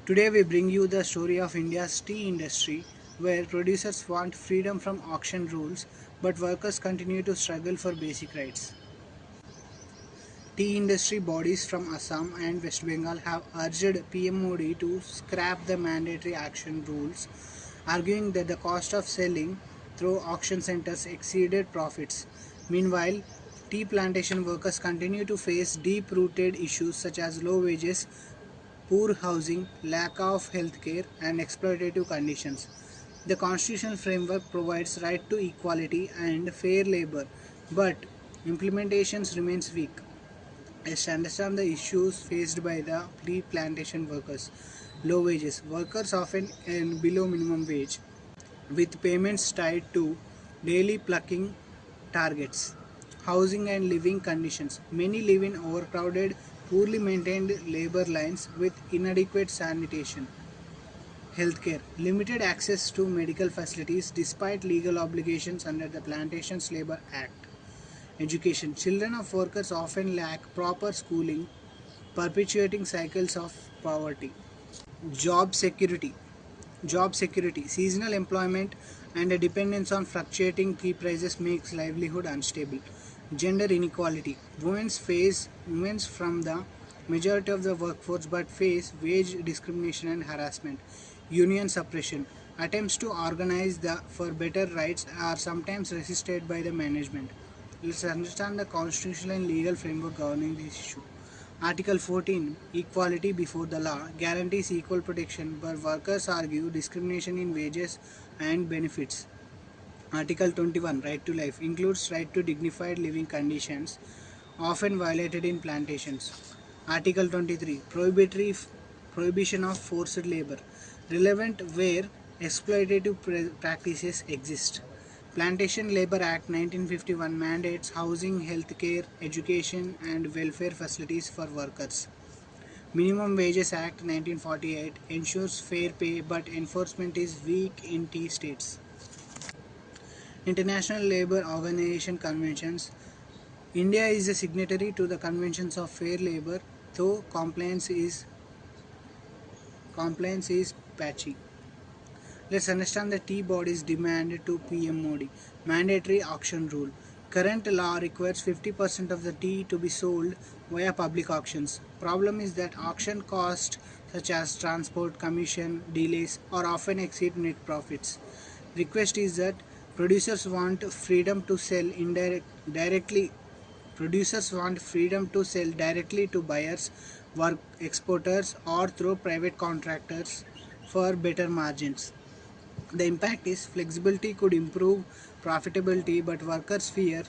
Today we bring you the story of India's tea industry, where producers want freedom from auction rules, but workers continue to struggle for basic rights. Tea industry bodies from Assam and West Bengal have urged PM Modi to scrap the mandatory auction rules, arguing that the cost of selling through auction centers exceeded profits. Meanwhile, tea plantation workers continue to face deep-rooted issues such as low wages, poor housing, lack of health care, and exploitative conditions. The constitutional framework provides right to equality and fair labor, but implementation remains weak. Let's understand the issues faced by the tea plantation workers. Low wages. Workers often earn below minimum wage, with payments tied to daily plucking targets. Housing and living conditions. Many live in overcrowded, poorly maintained labor lines with inadequate sanitation. Healthcare. Limited access to medical facilities despite legal obligations under the Plantation Labor Act. Education. Children of workers often lack proper schooling, perpetuating cycles of poverty. Job security. Job security, seasonal employment, and a dependence on fluctuating tea prices makes livelihood unstable. Gender inequality. Women from the majority of the workforce but face wage discrimination and harassment. Union suppression. Attempts to for better rights are sometimes resisted by the management. Let's understand the constitutional and legal framework governing this issue. Article 14, Equality before the law, guarantees equal protection, but workers argue discrimination in wages and benefits. Article 21, Right to life, includes right to dignified living conditions, often violated in plantations. Article 23, Prohibition of forced labor, relevant where exploitative practices exist. Plantation Labor Act 1951 mandates housing, healthcare, education, and welfare facilities for workers. Minimum Wages Act 1948 ensures fair pay, but enforcement is weak in tea states. International Labour Organization Conventions. India is a signatory to the Conventions of Fair Labor, though compliance is patchy. Let's understand the tea body's demand to PM Modi. Mandatory auction rule. Current law requires 50% of the tea to be sold via public auctions. Problem is that auction costs such as transport, commission, delays are often exceed net profits. Request is that producers want freedom to sell directly. Producers want freedom to sell directly to buyers, work exporters, or through private contractors for better margins. The impact is flexibility could improve profitability, but workers fear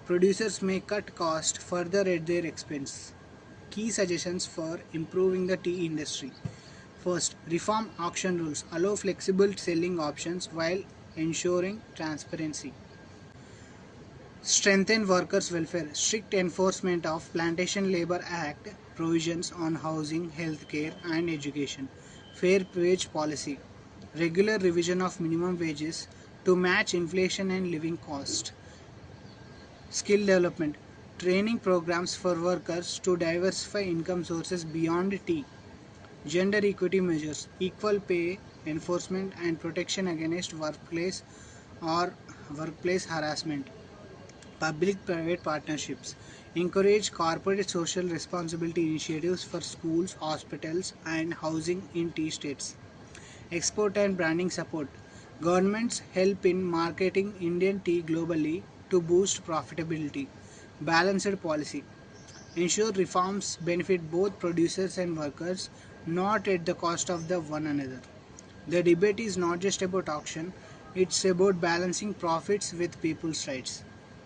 producers may cut cost further at their expense. Key suggestions for improving the tea industry. First, reform auction rules. Allow flexible selling options while ensuring transparency. Strengthen workers' welfare. Strict enforcement of Plantation Labor Act provisions on housing, healthcare, and education. Fair wage policy. Regular revision of minimum wages to match inflation and living cost. Skill development. Training programs for workers to diversify income sources beyond tea. Gender equity measures. Equal pay enforcement and protection against workplace harassment. Public-private partnerships. Encourage corporate social responsibility initiatives for schools, hospitals, and housing in tea states. Export and branding support. Governments help in marketing Indian tea globally to boost profitability. Balanced policy. Ensure reforms benefit both producers and workers, not at the cost of the one another. The debate is not just about auction, it's about balancing profits with people's rights.